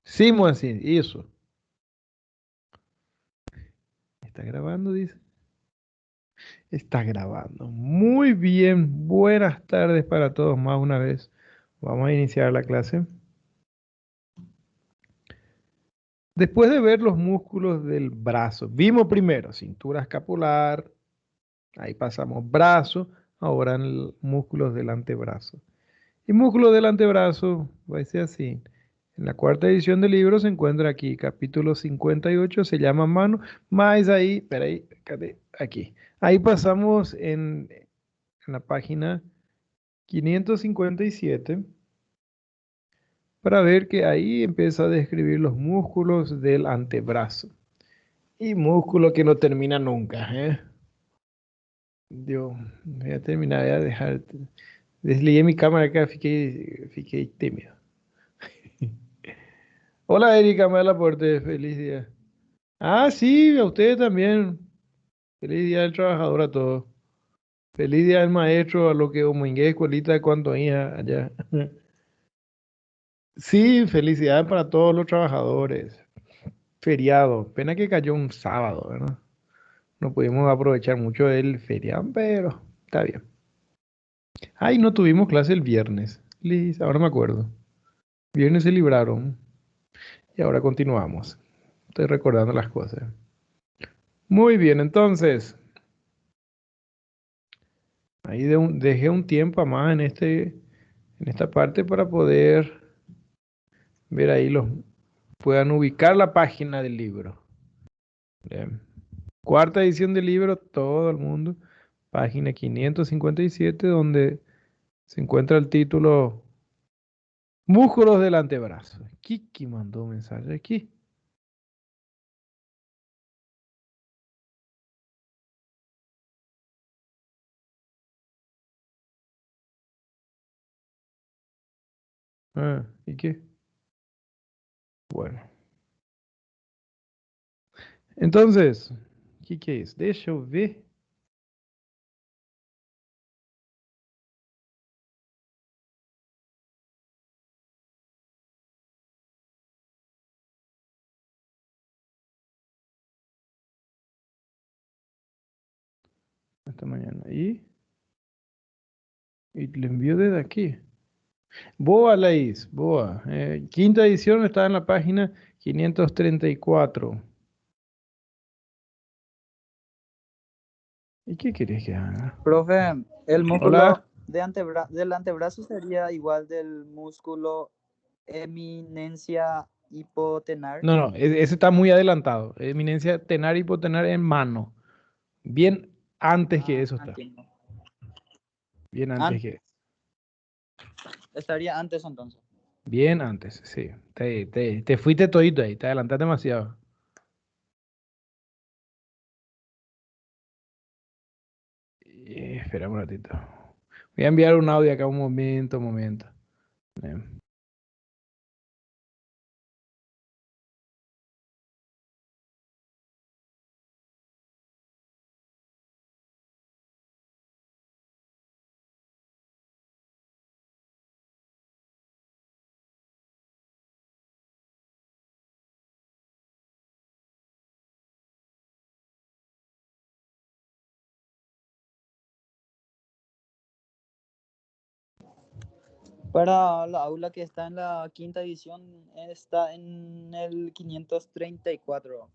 Sí, así, eso. ¿Está grabando? Dice. Está grabando. Muy bien. Buenas tardes para todos más una vez. Vamos a iniciar la clase. Después de ver los músculos del brazo, vimos primero cintura escapular, ahí pasamos brazo, ahora en músculos del antebrazo. Y músculos del antebrazo, va a ser así. En la cuarta edición del libro se encuentra aquí, capítulo 58, se llama mano, más ahí, espera ahí, aquí. Ahí pasamos en la página 557 para ver que ahí empieza a describir los músculos del antebrazo. Y músculo que no termina nunca, ¿eh? Dios, voy a terminar, voy a dejar. Desligué mi cámara acá, fiqué tímido. Hola Erika, me da la aporte, feliz día. Ah, sí, a ustedes también. Feliz día del trabajador a todos. Feliz día del maestro, a lo que homingué escuelita de cuanto hija allá. Sí, felicidades para todos los trabajadores. Feriado, pena que cayó un sábado, ¿verdad? No pudimos aprovechar mucho del feriado, pero está bien. Ay, no tuvimos clase el viernes. Liz, ahora me acuerdo. Viernes se libraron y ahora continuamos. Estoy recordando las cosas. Muy bien, entonces, ahí dejé un tiempo más en esta parte para poder ver ahí puedan ubicar la página del libro. Bien. Cuarta edición del libro, todo el mundo, página 557, donde se encuentra el título Músculos del antebrazo. Kiki mandó un mensaje aquí. Ah, ¿y qué? Bueno. Entonces, ¿qué que é isso? Deixa eu ver. Esta mañana. Y le envío desde aquí. Boa, Laís, boa. Quinta edición está en la página 534. ¿Y qué querés que haga? Profe, el músculo Hola. del antebrazo sería igual del músculo eminencia hipotenar. No, no, ese está muy adelantado. Eminencia tenar y hipotenar en mano. Bien antes que Ah, eso está. entiendo. Bien antes An- que. estaría antes entonces. Bien antes, sí. Te fuiste todito ahí, te adelantaste demasiado. Espera un ratito. Voy a enviar un audio acá un momento, un momento. Eh, Para la aula que está en la quinta edición, está en el 534.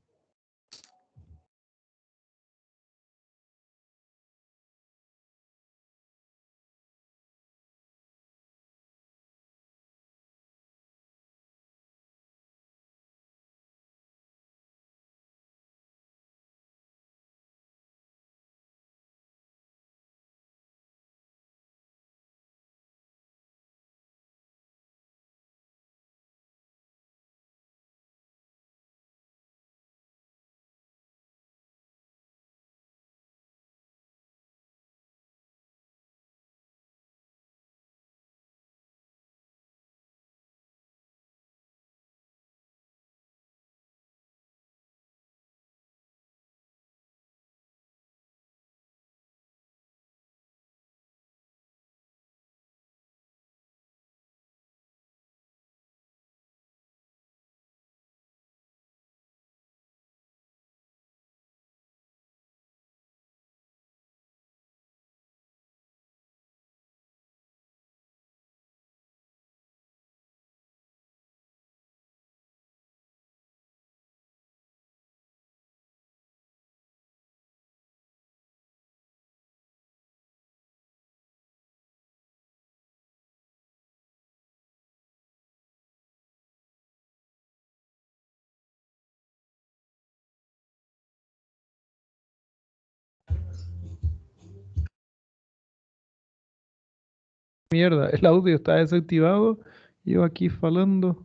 Mierda, el audio está desactivado. Yo aquí falando.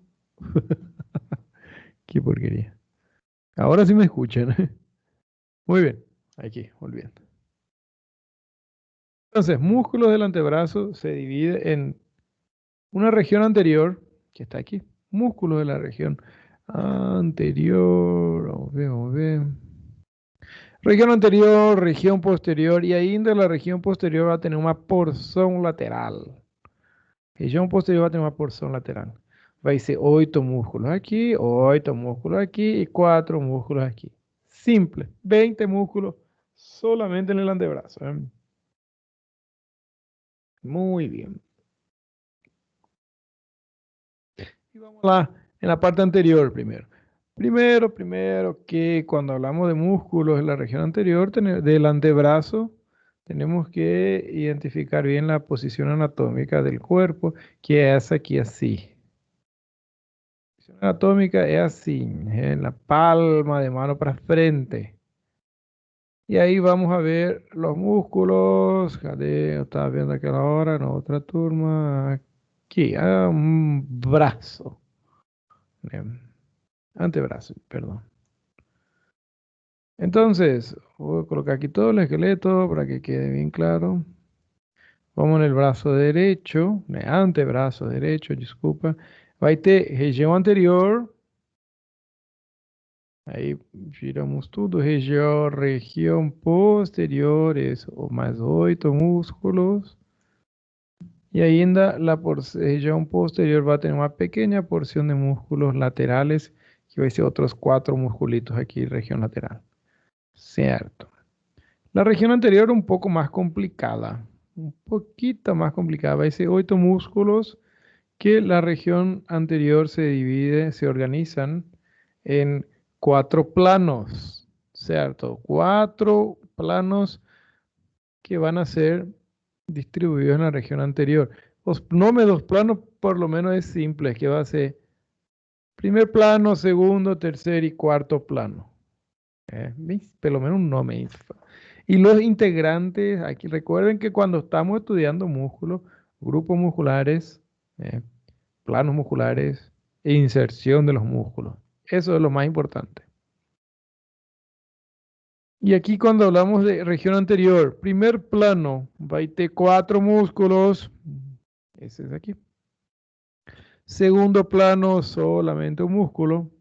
Qué porquería. Ahora sí me escuchan. Muy bien. Aquí, volviendo. Entonces, músculos del antebrazo se divide en una región anterior, que está aquí. Músculos de la región anterior. Vamos a ver. Región anterior, región posterior. Y ahí de la región posterior va a tener una porción lateral. Región posterior va a tener una porción lateral. Va a ser 8 músculos aquí, 8 músculos aquí y 4 músculos aquí. Simple. 20 músculos solamente en el antebrazo. Muy bien. Y vamos en la parte anterior primero. Primero que cuando hablamos de músculos en la región anterior del antebrazo, tenemos que identificar bien la posición anatómica del cuerpo, que es aquí así. La posición anatómica es así, en la palma de mano para frente. Y ahí vamos a ver los músculos. Jadeo, estaba viendo aquí a la hora, en otra turma. Aquí, un brazo. Bien. Antebrazo, perdón. Entonces, voy a colocar aquí todo el esqueleto para que quede bien claro. Vamos en el brazo derecho, antebrazo derecho, disculpa. Va a ter região anterior. Aí giramos tudo. Região posterior, o mais 8 músculos. Y ainda región posterior va a tener una pequeña porción de músculos laterales, que va a ser otros 4 musculitos aquí, región lateral. Cierto. La región anterior un poco más complicada, un poquito más complicada. Va a ser 8 músculos que la región anterior se organizan en 4 planos, ¿cierto? 4 planos que van a ser distribuidos en la región anterior. Los números planos por lo menos es simple, que va a ser primer plano, segundo, tercer y cuarto plano. Pelo menos un nombre. Y los integrantes, aquí recuerden que cuando estamos estudiando músculos, grupos musculares, eh, planos musculares e inserción de los músculos. Eso es lo más importante. Y aquí cuando hablamos de región anterior, primer plano, va a tener 4 músculos. Ese es aquí. Segundo plano, solamente un músculo.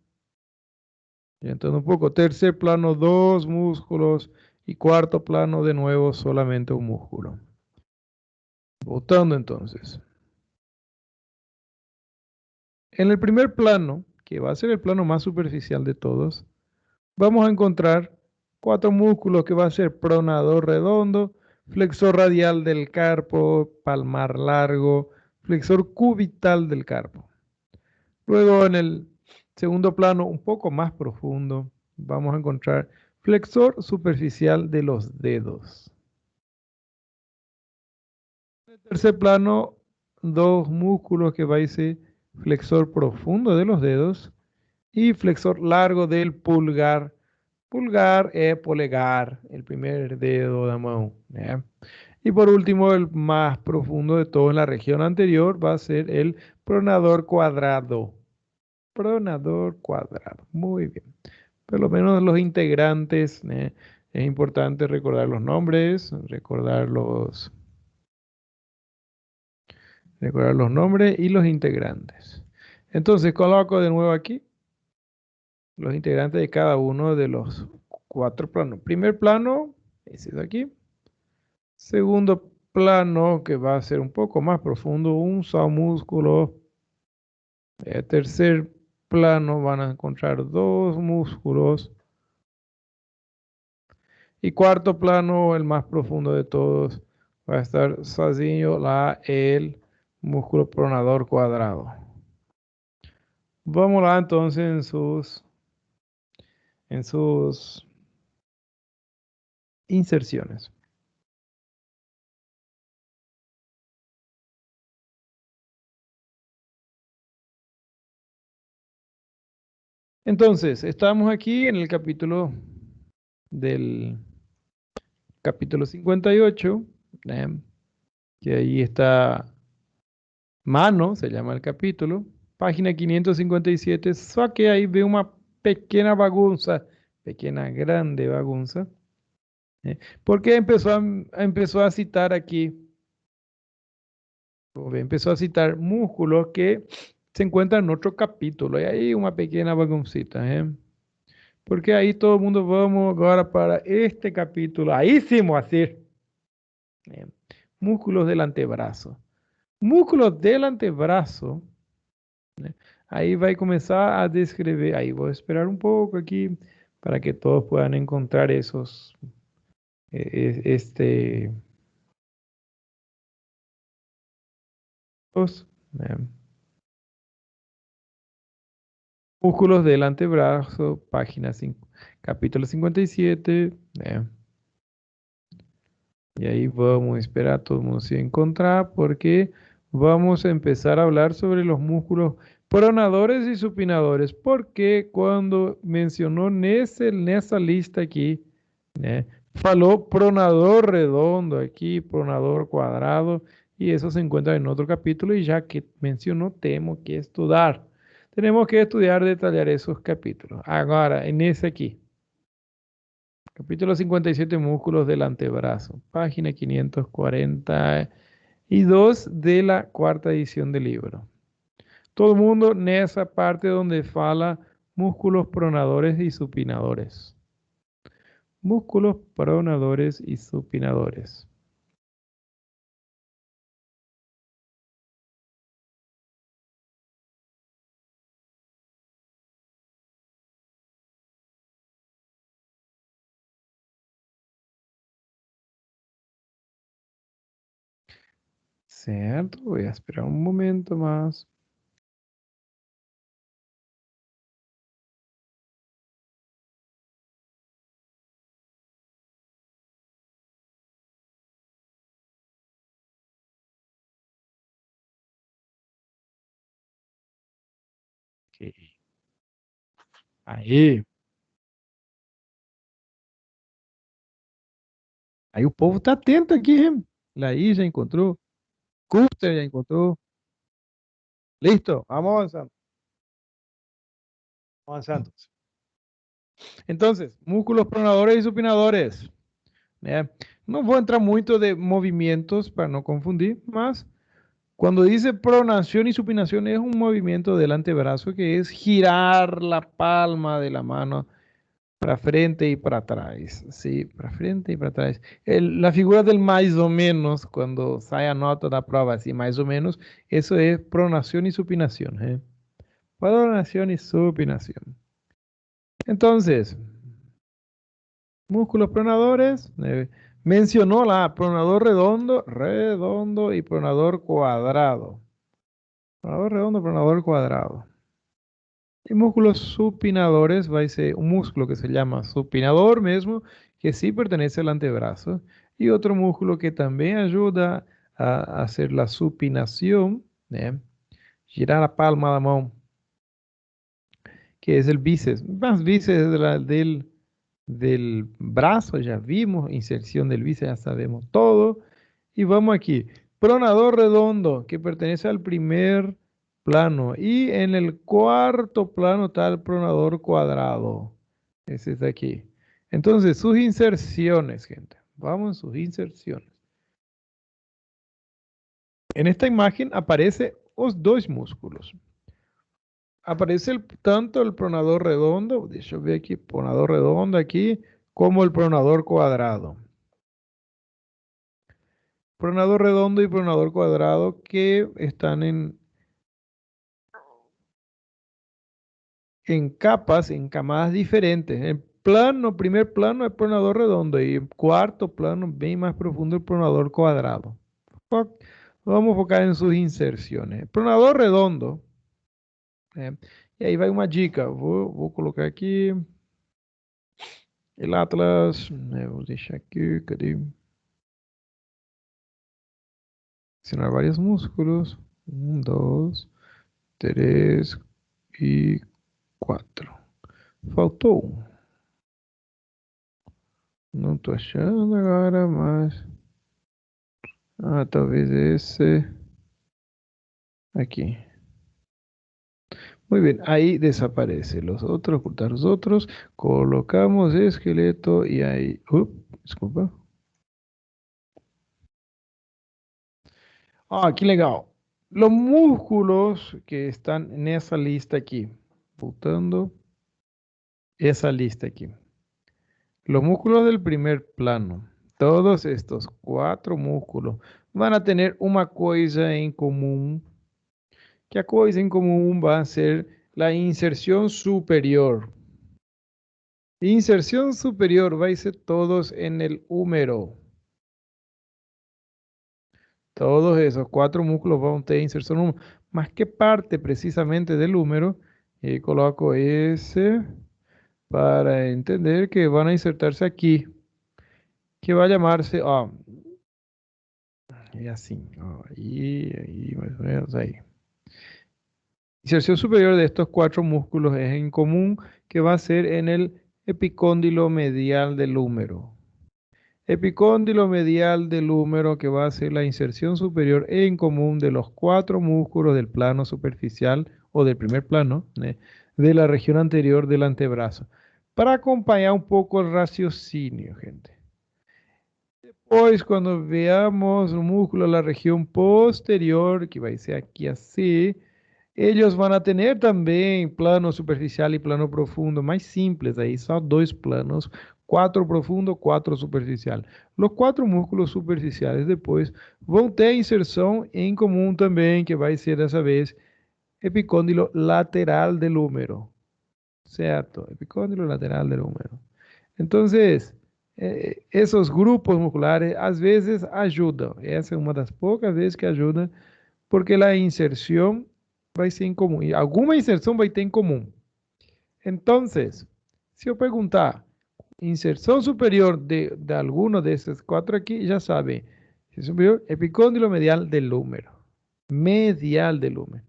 Y entonces un poco. Tercer plano, 2 músculos. Y cuarto plano, de nuevo, solamente un músculo. Votando entonces. En el primer plano, que va a ser el plano más superficial de todos, vamos a encontrar 4 músculos que va a ser pronador redondo, flexor radial del carpo, palmar largo, flexor cubital del carpo. Luego en el segundo plano, un poco más profundo, vamos a encontrar flexor superficial de los dedos. En el tercer plano, 2 músculos que va a ser flexor profundo de los dedos y flexor largo del pulgar. Pulgar es polegar, el primer dedo de la mano. Y por último, el más profundo de todo en la región anterior va a ser el pronador cuadrado. Pronador cuadrado. Muy bien. Por lo menos los integrantes, es importante recordar los nombres, recordar los nombres y los integrantes. Entonces coloco de nuevo aquí los integrantes de cada uno de los 4 planos. Primer plano, ese es aquí. Segundo plano, que va a ser un poco más profundo, un solo músculo. Tercer plano van a encontrar 2 músculos. Y cuarto plano, el más profundo de todos, va a estar sozinho el músculo pronador cuadrado. Vamos lá entonces en sus inserciones. Entonces, estamos aquí en el capítulo del capítulo 58, que ahí está Mano se llama el capítulo, página 557. Só que ahí ve una pequeña bagunza, pequeña grande bagunza, porque empezó a citar aquí, empezó a citar músculos que se encuentran en otro capítulo, y ahí una pequeña baguncita, ¿eh? Porque ahí todo el mundo vamos ahora para este capítulo, ahí sí vamos a decir, ¿eh? Músculos del antebrazo. Músculos del antebrazo, ¿eh? Ahí va a comenzar a describir, ahí voy a esperar un poco aquí para que todos puedan encontrar esos, este, los, eh, músculos del antebrazo, página 5, capítulo 57. Y ahí vamos a esperar a todo el mundo se encontrar porque vamos a empezar a hablar sobre los músculos pronadores y supinadores. Porque cuando mencionó en esa lista aquí, faló pronador redondo aquí, pronador cuadrado, y eso se encuentra en otro capítulo. Y ya que mencionó, tenemos que estudiar. Tenemos que estudiar, detallar esos capítulos. Ahora, en ese aquí. Capítulo 57, músculos del antebrazo, página 542 de la cuarta edición del libro. Todo el mundo en esa parte donde fala músculos pronadores y supinadores. Músculos pronadores y supinadores. Cierto, voy a esperar un momento más. Ok. Aí, aí o povo tá atento aqui, hein? Laí já encontrou, Custer já encontrou. Listo, vamos avanzando. Avanzando. Entonces, músculos pronadores y supinadores. ¿Ya? No voy a entrar mucho de movimientos para no confundir, más cuando dice pronación y supinación es un movimiento del antebrazo que es girar la palma de la mano para frente y para atrás, sí, para frente y para atrás. La figura del más o menos, cuando sale a nota da prueba, así más o menos, eso es pronación y supinación, ¿eh? Pronación y supinación. Entonces, músculos pronadores. Mencionó la pronador redondo, redondo y pronador cuadrado. Pronador redondo, pronador cuadrado. Y músculos supinadores va a ser un músculo que se llama supinador mismo, que sí pertenece al antebrazo. Y otro músculo que también ayuda a hacer la supinación, girar la palma de la mano, que es el bíceps. Más bíceps del brazo, ya vimos, inserción del bíceps, ya sabemos todo. Y vamos aquí, pronador redondo, que pertenece al primer plano. Y en el cuarto plano está el pronador cuadrado. Ese es de aquí. Entonces, sus inserciones, gente. Vamos en sus inserciones. En esta imagen aparecen los dos músculos. Aparece tanto el pronador redondo, yo veo aquí, pronador redondo aquí, como el pronador cuadrado. Pronador redondo y pronador cuadrado que están en capas, en camadas diferentes. En plano, primer plano es pronador redondo y en cuarto plano, bien más profundo, el pronador cuadrado. Vamos a enfocar en sus inserciones. Pronador redondo. eh, y ahí va una dica. Vou colocar aquí el Atlas. Vou deixar aqui, cadê? Seleccionar varios músculos. 1, 2, 3 y 4. Faltou um. Não estou achando agora, mas. Ah, talvez esse. Aquí. Muy bien, ahí desaparece. Los otros, ocultar los otros. Colocamos esqueleto y ahí. Disculpa. Ah, qué legal. Los músculos que están en esa lista aquí. Botando esa lista aquí. Los músculos del primer plano. Todos estos 4 músculos van a tener una cosa en común. Que a coisa en común va a ser la inserción superior. Inserción superior va a ser todos en el húmero. Todos esos 4 músculos van a tener inserción húmero. Más que parte precisamente del húmero. Y coloco ese para entender que van a insertarse aquí. Que va a llamarse... y así. Ahí, más o menos ahí. Inserción superior de estos 4 músculos es en común que va a ser en el epicóndilo medial del húmero. Epicóndilo medial del húmero que va a ser la inserción superior en común de los 4 músculos del plano superficial o del primer plano de la región anterior del antebrazo. Para acompañar un poco el raciocinio, gente. Después, cuando veamos un músculo de la región posterior, que va a ser aquí así, ellos van a tener también plano superficial y plano profundo, más simples, ahí son 2 planos, 4 profundo, 4 superficial. Los 4 músculos superficiales después van a tener inserción en común también, que va a ser dessa vez epicóndilo lateral del húmero, ¿cierto? Epicóndilo lateral del húmero. Entonces, esos grupos musculares às vezes ayudan, essa é uma das poucas vezes que ajuda, porque a inserção vai ser em comum. E alguma inserção vai ter em comum. Então, se eu perguntar inserção superior de alguno desses 4 aqui, já sabem. Superior, epicóndilo medial del húmero. Medial del húmero.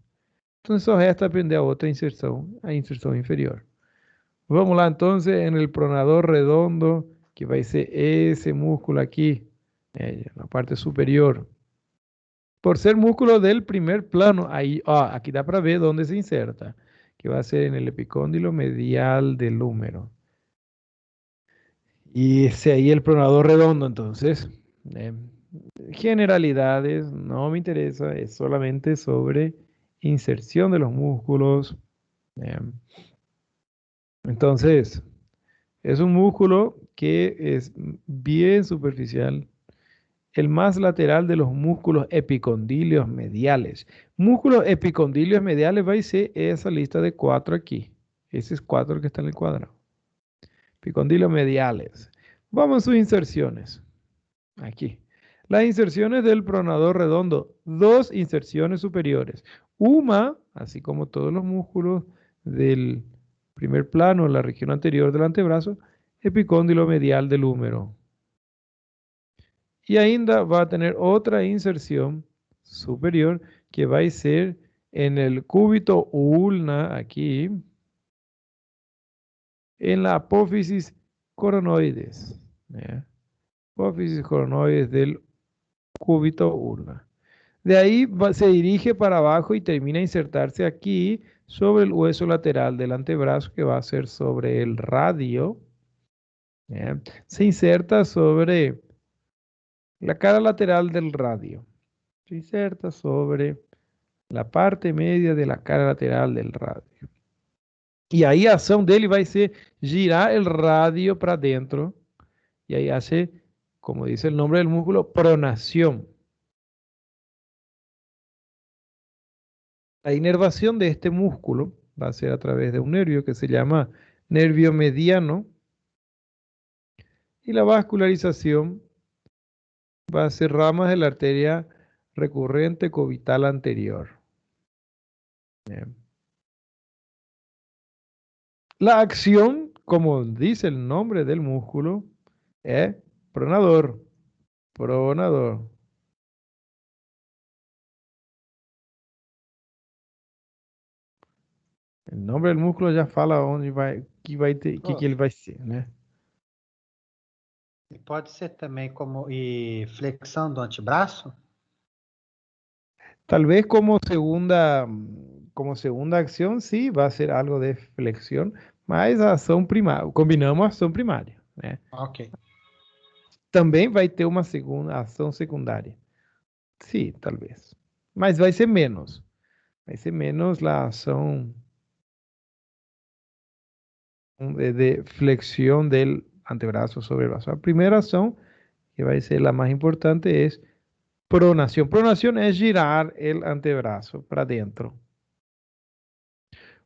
Então, só resta aprender a outra inserção, a inserção inferior. Vamos lá, então, no pronador redondo, que vai ser esse músculo aqui, na parte superior. Por ser músculo del primer plano, ahí, aquí da para ver dónde se inserta, que va a ser en el epicóndilo medial del húmero. Y ese ahí el pronador redondo, entonces, generalidades, no me interesa, es solamente sobre inserción de los músculos. Entonces, es un músculo que es bien superficial, el más lateral de los músculos epicondilios mediales. Músculos epicondilios mediales va a ser esa lista de 4 aquí. Ese es 4 que está en el cuadrado. Epicondilios mediales. Vamos a sus inserciones. Aquí. Las inserciones del pronador redondo. 2 inserciones superiores. Una, así como todos los músculos del primer plano, la región anterior del antebrazo, epicóndilo medial del húmero. Y ainda va a tener otra inserción superior que va a ser en el cúbito ulna, aquí, en la apófisis coronoides. Apófisis coronoides del cúbito ulna. De ahí se dirige para abajo y termina a insertarse aquí sobre el hueso lateral del antebrazo, que va a ser sobre el radio. Se inserta sobre la cara lateral del radio. Se inserta sobre la parte media de la cara lateral del radio. E aí a ação dele vai ser girar o radio para dentro. E aí hace, como dice el nombre del músculo, pronación. La inervación de este músculo va a ser a través de un nervio que se llama nervio mediano. Y la vascularización va a ser ramas de la arteria recurrente cubital anterior. Bien. La acción, como dice el nombre del músculo, es pronador. Pronador. El nombre del músculo já fala onde vai, que ele vai ser, né? E pode ser também como flexão do antebraço? Tal vez como segunda acción, sí, va a ser algo de flexión, mas a ação primária, combinamos a ação primária, né? Ok. Também vai ter uma segunda ação secundária. Sim, talvez. Mas vai ser menos. Vai ser menos a ação de flexión del antebrazo sobre el brazo. La primera acción, que va a ser la más importante, es pronación. Pronación es girar el antebrazo para adentro.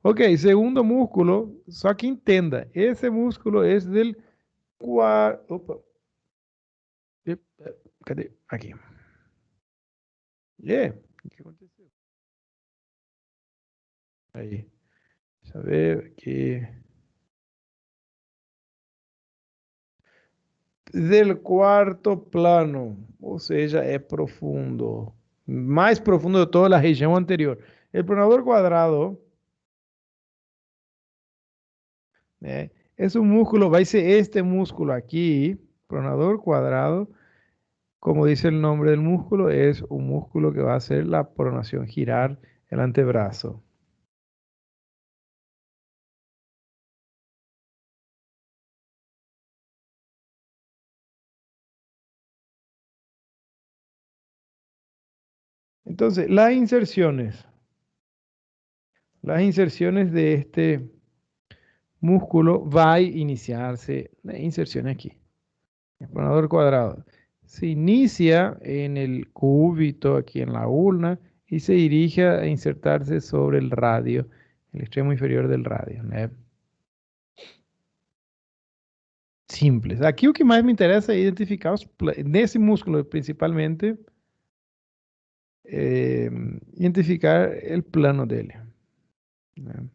Ok, segundo músculo, só que entenda, ese músculo es del cuarto. Opa. Cadê? Aqui. Yeah. O que aconteceu? Aí. Deixa eu ver aqui. Del cuarto plano, ou seja, é profundo. Mais profundo de toda a região anterior. El pronador cuadrado, né? Es un músculo, va a ser este músculo aquí, pronador cuadrado, como dice el nombre del músculo, es un músculo que va a hacer la pronación, girar el antebrazo. Entonces, las inserciones de este músculo va a iniciarse, la inserción aquí, el pronador cuadrado. Se inicia en el cúbito, aquí en la ulna, y se dirige a insertarse sobre el radio, el extremo inferior del radio, ¿no? Simples. Aqui o que mais me interessa é identificar nesse músculo principalmente, identificar o plano dele, né?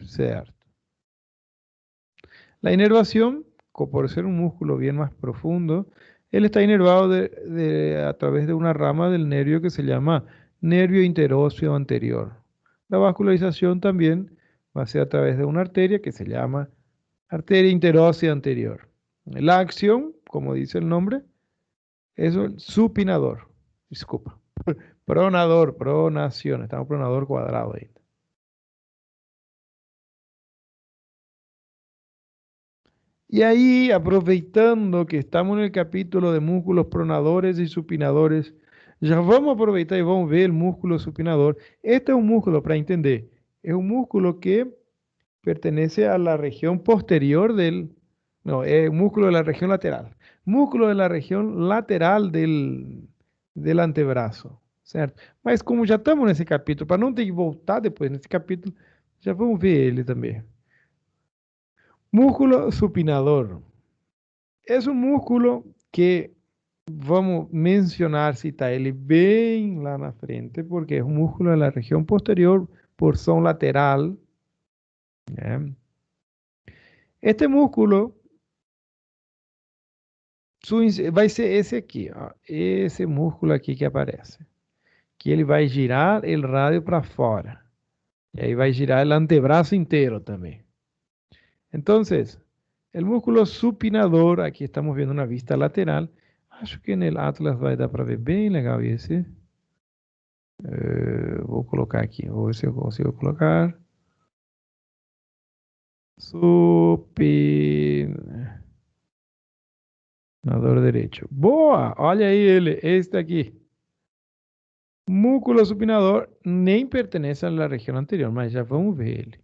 Certo. La inervación, por ser un músculo bien más profundo, él está inervado a través de una rama del nervio que se llama nervio interóseo anterior. La vascularización también va a ser a través de una arteria que se llama arteria interósea anterior. La acción, como dice el nombre, es el supinador. Disculpa. Pronador, pronación. Estamos pronador cuadrado ahí. Y ahí, aproveitando que estamos en el capítulo de músculos pronadores y supinadores, ya vamos a aproveitar y vamos a ver el músculo supinador. Este es un músculo, para entender, es un músculo que pertenece a la región posterior del, no, es un músculo de la región lateral. Músculo de la región lateral del antebraço, certo? Mas como já estamos nesse capítulo, para não ter que voltar depois nesse capítulo, já vamos ver ele também. Músculo supinador. Es un músculo que vamos a mencionar, citar ele bem lá na frente, porque es un músculo de la región posterior, porción lateral, né? Este músculo vai ser esse aqui, ó, esse músculo aqui que aparece, que ele vai girar o rádio para fora, e aí vai girar o antebraço inteiro também. Então, el músculo supinador, aqui estamos vendo na vista lateral, acho que no Atlas vai dar para ver bem legal esse. Vou colocar aqui, vou ver se eu consigo colocar. Supinador direito. Boa! Olha aí ele, este aqui. Músculo supinador nem pertence à região anterior, mas já vamos ver ele.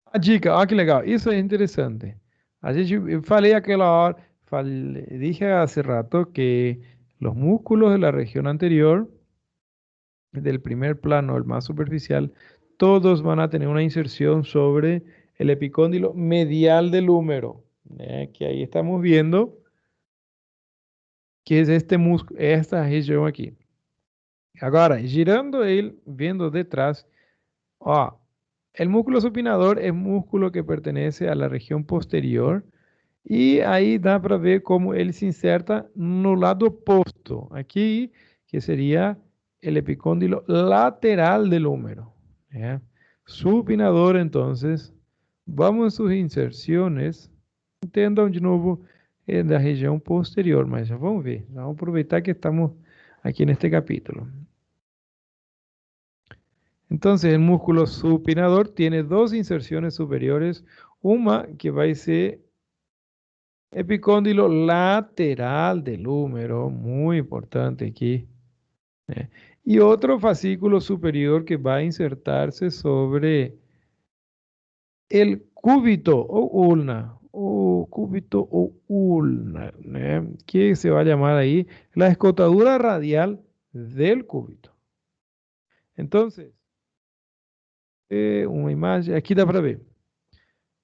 A dica, olha que legal, isso é interessante. A gente, eu falei aquela hora, dije hace rato que los músculos de la región anterior, del primer plano, el más superficial, todos van a tener una inserción sobre el epicóndilo medial del húmero, que ahí estamos viendo que es este músculo, esta región aquí. Agora, girando él, viendo detrás, ó, el músculo supinador es músculo que pertenece a la región posterior y ahí dá para ver cómo él se inserta no lado opuesto, aquí, que sería el epicóndilo lateral del húmero. ¿Ya? Supinador, entonces, vamos a sus inserciones. tendão de novo da região posterior, mas já vamos ver. Vamos aproveitar que estamos aqui neste capítulo. Entonces, el músculo supinador tiene dos inserciones superiores, una que va a ser epicóndilo lateral del húmero, muy importante aquí, ¿eh? Y otro fascículo superior que va a insertarse sobre el cúbito o ulna, o cúbito o ulna, ¿eh? Que se va a llamar ahí la escotadura radial del cúbito. Entonces, una imagen, aquí da para ver.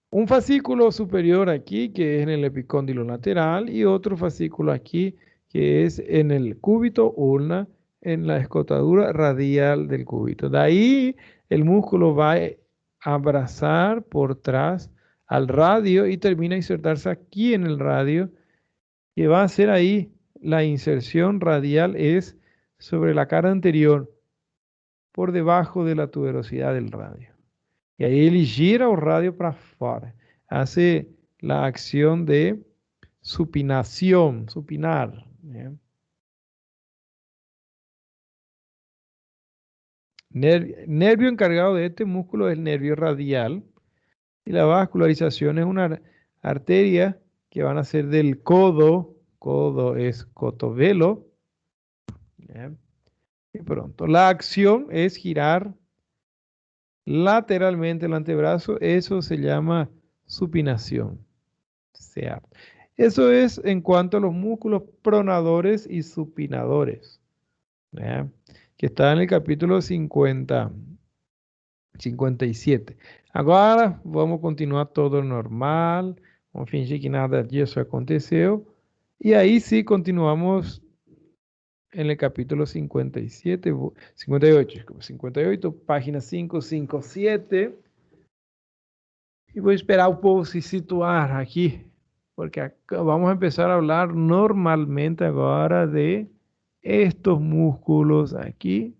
Un fascículo superior aquí, que es en el epicóndilo lateral, y otro fascículo aquí, que es en el cúbito ulna, en la escotadura radial del cúbito. De ahí el músculo va a abrazar por atrás al radio y termina a insertarse aquí en el radio, que va a ser ahí la inserción radial es sobre la cara anterior, por debajo de la tuberosidad del radio. E aí ele gira o rádio para fora. Hace la acción de supinación, supinar, ¿eh? Nervio encargado de este músculo es el nervio radial y la vascularización es una arteria que van a ser del codo, codo es cotovelo, ¿eh? Y pronto, la acción es girar lateralmente el antebrazo, eso se llama supinación. Sea. Eso es en cuanto a los músculos pronadores y supinadores, ¿ya? Que está en el capítulo 57. Agora vamos continuar todo normal, vamos fingir que nada disso aconteceu. Y ahí sí continuamos en el capítulo 57, 58, 58, página 557. Y voy a esperar un poco se situar aquí, porque acá vamos a empezar a hablar normalmente ahora de estos músculos aquí,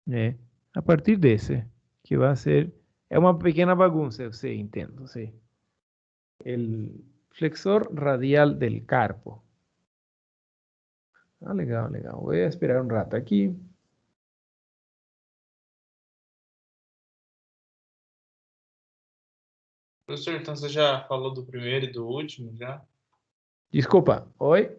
¿eh? A partir de ese, que va a ser, es una pequeña bagunça, eu sei, entendo, sei. El flexor radial del carpo. Ah, legal, legal. Voy a esperar un rato aquí. Professor, então você já falou do primeiro e do último, já? Desculpa, oi?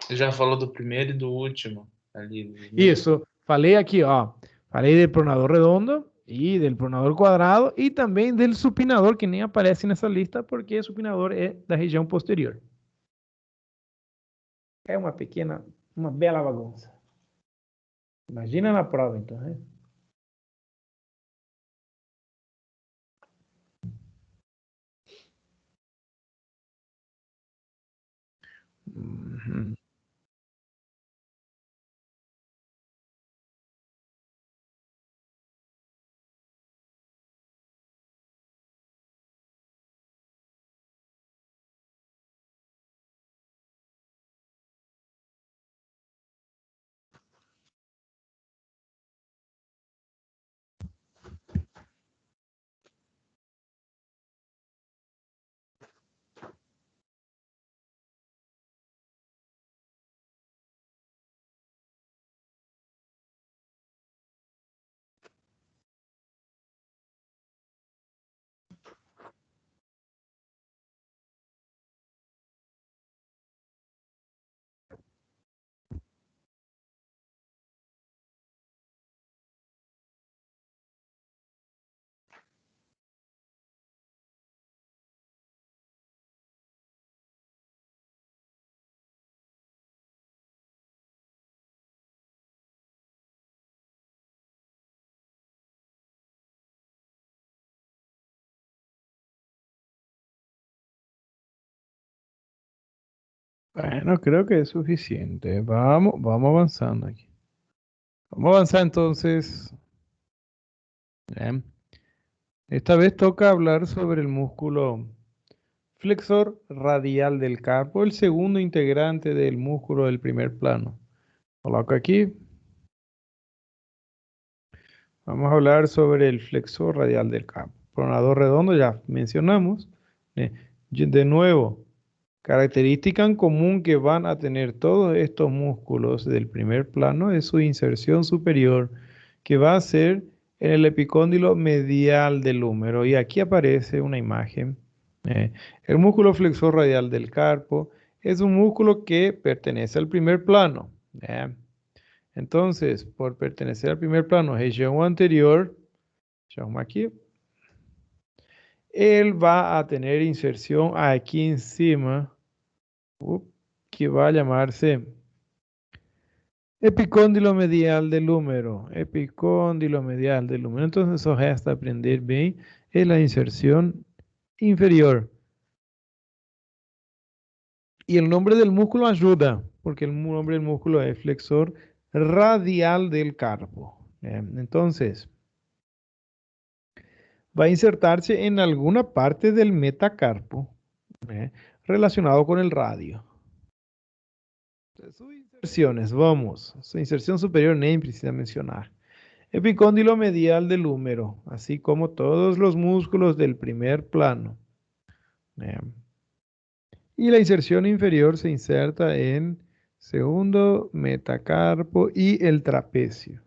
Você já falou do primeiro e do último ali. Isso, falei aqui, ó. Falei del pronador redondo y del pronador cuadrado y también del supinador, que nem aparece nessa lista porque o supinador é da região posterior. É uma pequena, uma bela bagunça. Imagina na prova, então, né? Uhum. Bueno, creo que es suficiente. Vamos avanzando aquí. Vamos a avanzar entonces. Bien. Esta vez toca hablar sobre el músculo flexor radial del carpo, el segundo integrante del músculo del primer plano. Coloco aquí. Vamos a hablar sobre el flexor radial del carpo. Pronador redondo ya mencionamos. De nuevo, característica en común que van a tener todos estos músculos del primer plano es su inserción superior, que va a ser en el epicóndilo medial del húmero. Y aquí aparece una imagen. El músculo flexor radial del carpo es un músculo que pertenece al primer plano. Entonces, por pertenecer al primer plano, región anterior, aquí, él va a tener inserción aquí encima, que va a llamarse epicóndilo medial del húmero. Epicóndilo medial del húmero. Entonces, eso hasta aprender bien, es la inserción inferior. Y el nombre del músculo ayuda, porque el nombre del músculo es flexor radial del carpo. Entonces, va a insertarse en alguna parte del metacarpo relacionado con el radio. Sus inserciones, vamos. Su inserción superior nem precisa mencionar. Epicóndilo medial del húmero, así como todos los músculos del primer plano. Y la inserción inferior se inserta en segundo metacarpo y el trapecio.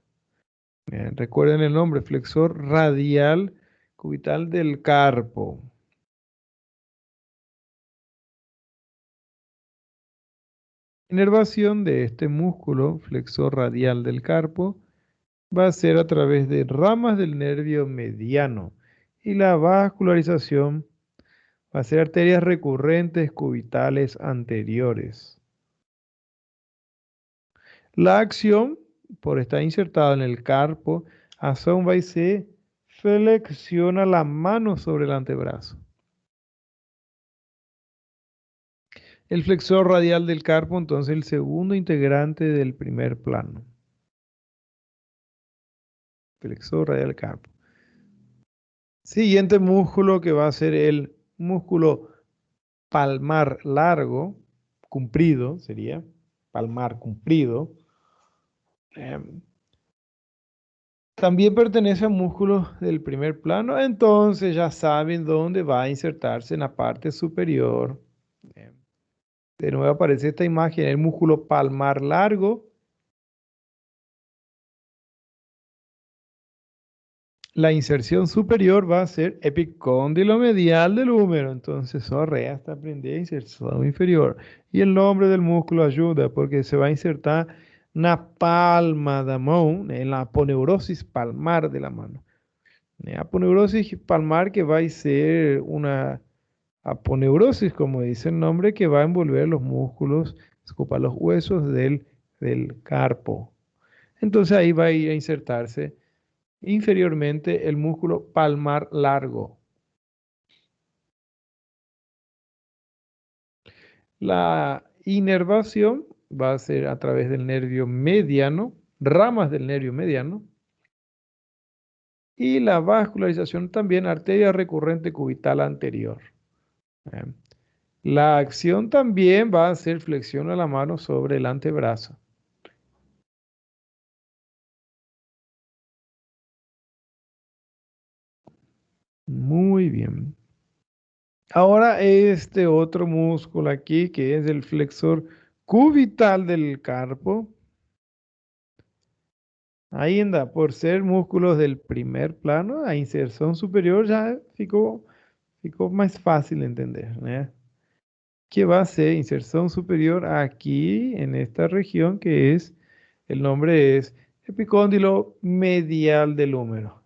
Recuerden el nombre, flexor radial cubital del carpo. Inervación de este músculo flexor radial del carpo va a ser a través de ramas del nervio mediano y la vascularización va a ser arterias recurrentes cubitales anteriores. La acción, por estar insertada en el carpo, aún va y se flexiona la mano sobre el antebrazo. El flexor radial del carpo, entonces, el segundo integrante del primer plano. Flexor radial del carpo. Siguiente músculo que va a ser el músculo palmar largo, comprido sería, palmar comprido. También pertenece a músculos del primer plano, entonces ya saben dónde va a insertarse en la parte superior. De nuevo aparece esta imagen, el músculo palmar largo. La inserción superior va a ser epicóndilo medial del húmero. Entonces, hasta aprender inserción inferior. Y el nombre del músculo ayuda porque se va a insertar en la palma de la mano, en la aponeurosis palmar de la mano. Aponeurosis palmar que va a ser una aponeurosis, como dice el nombre, que va a envolver los músculos, los huesos del carpo. Entonces ahí va a ir a insertarse inferiormente el músculo palmar largo. La inervación va a ser a través del nervio mediano, ramas del nervio mediano, y la vascularización también arteria recurrente cubital anterior. La acción también va a ser flexión a la mano sobre el antebrazo. Muy bien. Ahora este otro músculo aquí que es el flexor cubital del carpo. Ahí anda, por ser músculos del primer plano, la inserción superior ya ficou más fácil de entender, ¿Qué va a ser inserción superior aquí en esta región que es, el nombre es epicóndilo medial del húmero,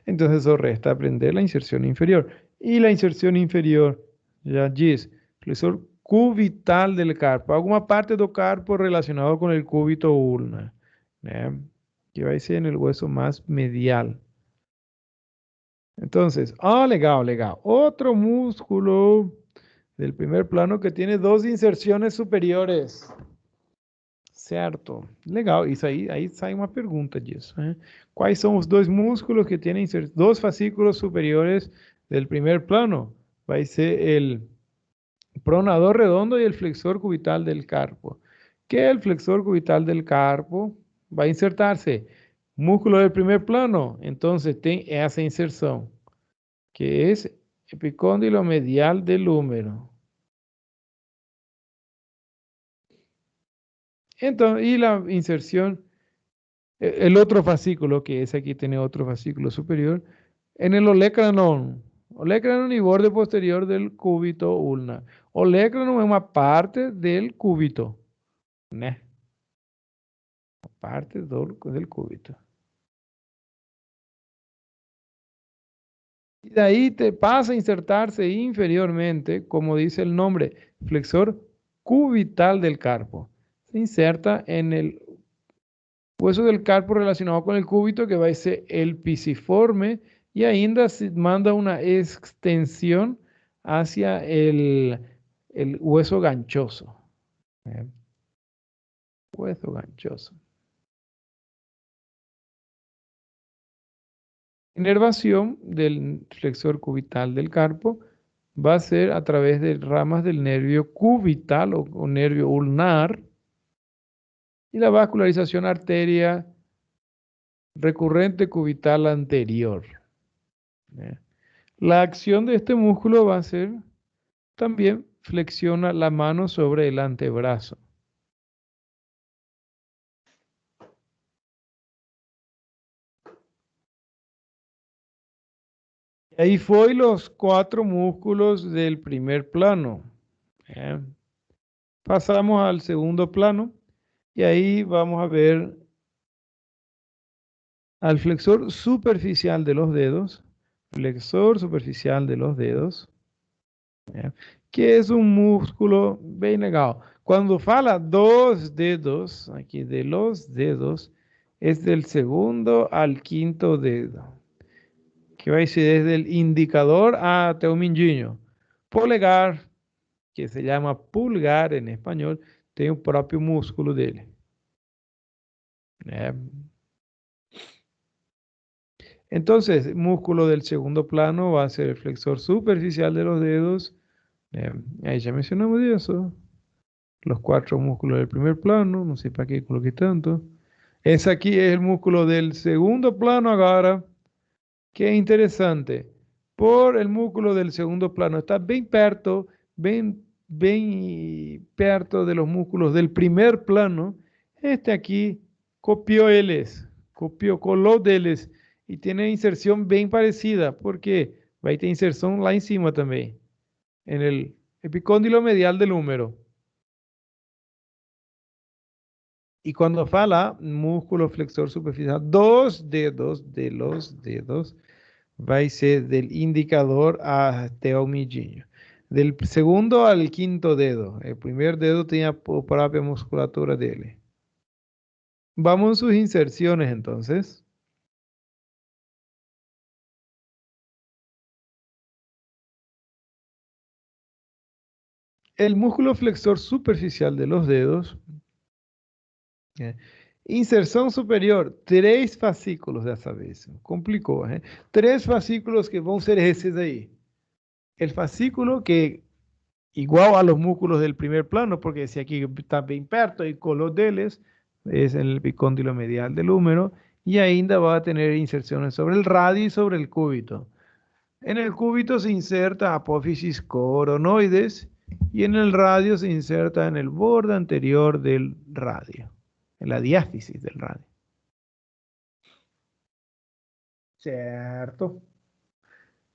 Entonces eso resta aprender la inserción inferior. Y la inserción inferior, ya dice, flexor cubital del carpo. Alguna parte del carpo relacionado con el cúbito ulna, que va a ser en el hueso más medial. Entonces, legal, legal. Otro músculo del primer plano que tiene dos inserciones superiores. Certo, legal. Isso aí sai uma pergunta disso. Quais são os dois músculos que têm dos fascículos superiores del primer plano? Vai ser el pronador redondo y el flexor cubital del carpo. ¿Qué el flexor cubital del carpo va a insertarse Músculo del primer plano, entonces hace inserción, que es epicóndilo medial del húmero. Entonces, y la inserción, el otro fascículo, que es aquí tiene otro fascículo superior, en el olecranon. Olecranon y borde posterior del cúbito ulnar. Olecranon es una parte del cúbito. ¿Né? Parte del cúbito. Y de ahí te pasa a insertarse inferiormente, como dice el nombre, flexor cubital del carpo. Se inserta en el hueso del carpo relacionado con el cúbito, que va a ser el pisiforme, y ainda se manda una extensión hacia el hueso ganchoso. ¿Eh? Hueso ganchoso. Inervación del flexor cubital del carpo va a ser a través de ramas del nervio cubital o nervio ulnar, y la vascularización arteria recurrente cubital anterior. ¿Eh? La acción de este músculo va a ser también flexiona la mano sobre el antebrazo. Ahí fue los 4 músculos del primer plano. ¿Eh? Pasamos al segundo plano y ahí vamos a ver al flexor superficial de los dedos. Flexor superficial de los dedos. ¿Eh? Que es un músculo bien legal. Cuando fala dos dedos, aquí de los dedos, es del segundo al quinto dedo, que vai ser desde el indicador até o mindinho. Polegar, que se llama pulgar en español, tiene un propio músculo dele. Entonces, músculo del segundo plano va a ser el flexor superficial de los dedos. Ahí ya mencionamos eso. Los 4 músculos del primer plano, no sé para qué coloqué tanto. Ese aquí es el músculo del segundo plano ahora. Qué interesante. Por el músculo del segundo plano está bien perto de los músculos del primer plano. Este aquí copió coló deles y tiene inserción bien parecida, porque va a tener inserción lá encima también, en el epicóndilo medial del húmero. Y cuando fala músculo flexor superficial, 2 dedos de los dedos va a ser del indicador hasta el mindinho. Del segundo al quinto dedo. El primer dedo tenía propia musculatura dele. Vamos a sus inserciones entonces. El músculo flexor superficial de los dedos. Inserción superior, 3 fascículos dessa vez. Complicou, 3 fascículos que vão ser esses aí. El fascículo que igual a los músculos del primer plano, porque ese aquí está bien perto y color deles, es el epicóndilo medial del húmero, y ainda va a tener inserciones sobre el radio y sobre el cúbito. En el cúbito se inserta apófisis coronoides y en el radio se inserta en el borde anterior del radio, en la diáfisis del radio. ¿Cierto?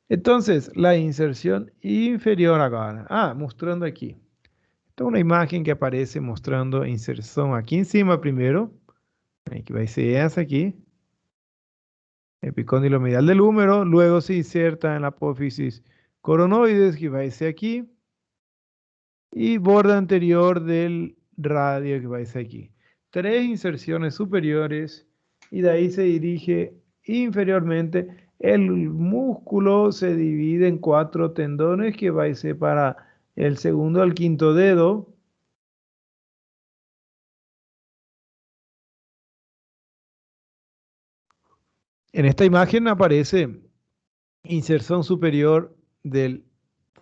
Entonces, la inserción inferior ahora. Mostrando aquí. Esta es una imagen que aparece mostrando inserción aquí encima primero. Que va a ser esa aquí. Epicóndilo medial del húmero. Luego se inserta en la apófisis coronoides, que va a ser aquí. Y borde anterior del radio, que va a ser aquí. 3 inserciones superiores. Y de ahí se dirige inferiormente. El músculo se divide en 4 tendones, que va a ser para el segundo al quinto dedo. En esta imagen aparece inserción superior del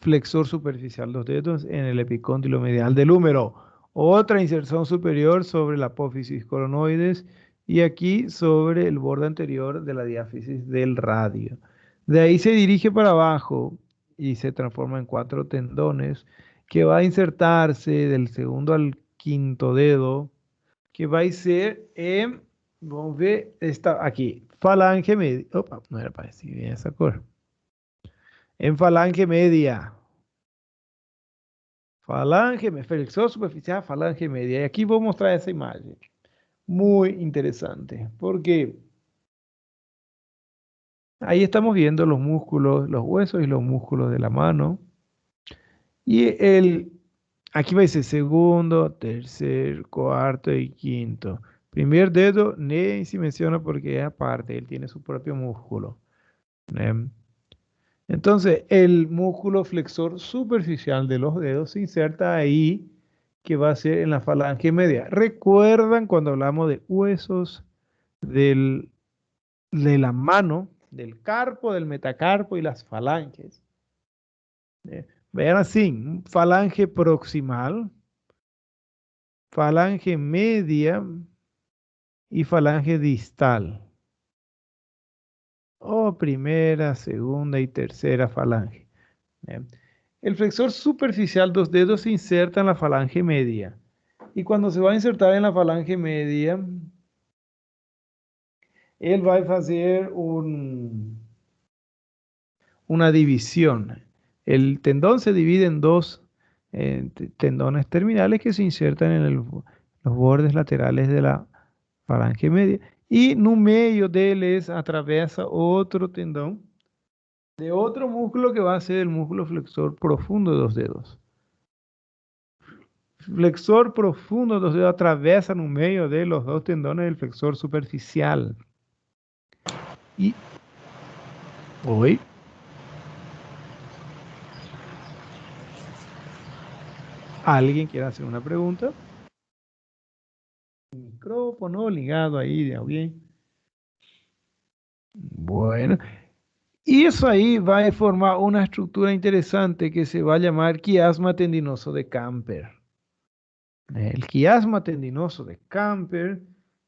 flexor superficial de los dedos en el epicóndilo medial del húmero. Otra inserción superior sobre la apófisis coronoides y aquí sobre el borde anterior de la diáfisis del radio. De ahí se dirige para abajo y se transforma en 4 tendones que va a insertarse del segundo al quinto dedo, que va a ser en, vamos a ver, está aquí, falange media. Opa, no era para decir bien esa cosa. En falange media. Flexor superficial, falange media. Y aquí voy a mostrar esa imagen. Muy interesante, porque ahí estamos viendo los músculos, los huesos y los músculos de la mano. Y aquí va a decir segundo, tercer, cuarto y quinto. Primer dedo, ni se menciona porque es aparte, él tiene su propio músculo. ¿Eh? Entonces, el músculo flexor superficial de los dedos se inserta ahí, que va a ser en la falange media. ¿Recuerdan cuando hablamos de huesos de la mano, del carpo, del metacarpo y las falanges? Vean así, falange proximal, falange media y falange distal. O primera, segunda y tercera falange. Bien. El flexor superficial, dos dedos, se inserta en la falange media. Y cuando se va a insertar en la falange media, él va a hacer una división. El tendón se divide en dos tendones terminales que se insertan en los bordes laterales de la falange media. Y no medio de él atraviesa otro tendón de otro músculo que va a ser el músculo flexor profundo de dos dedos. Flexor profundo, dos dedos atraviesan un medio de los dos tendones del flexor superficial. Y hoy, ¿alguien quiere hacer una pregunta? Micrófono ligado ahí de alguien. Bueno, y eso ahí va a formar una estructura interesante que se va a llamar quiasma tendinoso de Camper. El quiasma tendinoso de Camper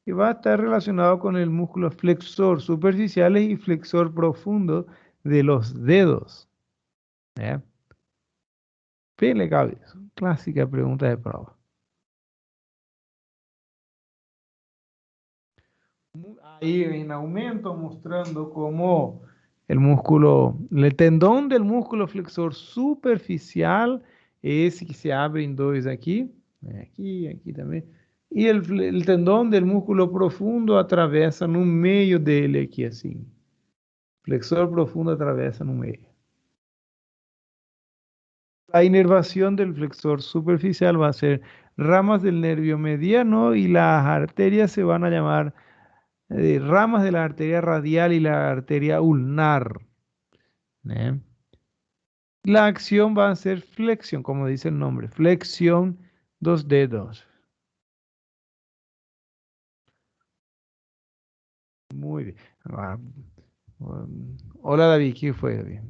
que va a estar relacionado con el músculo flexor superficial y flexor profundo de los dedos. ¿Eh? Pele cabeza. Clásica pregunta de prueba. Ahí en aumento mostrando cómo el tendón del músculo flexor superficial, ese que se abre en dos aquí, aquí también, y el tendón del músculo profundo atraviesa en un medio dele aquí así. Flexor profundo atraviesa en un medio. La inervación del flexor superficial va a ser ramas del nervio mediano y las arterias se van a llamar ramas de la arteria radial y la arteria ulnar. ¿Eh? La acción va a ser flexión, como dice el nombre, flexión, dos dedos. Muy bien. Hola David, ¿qué fue?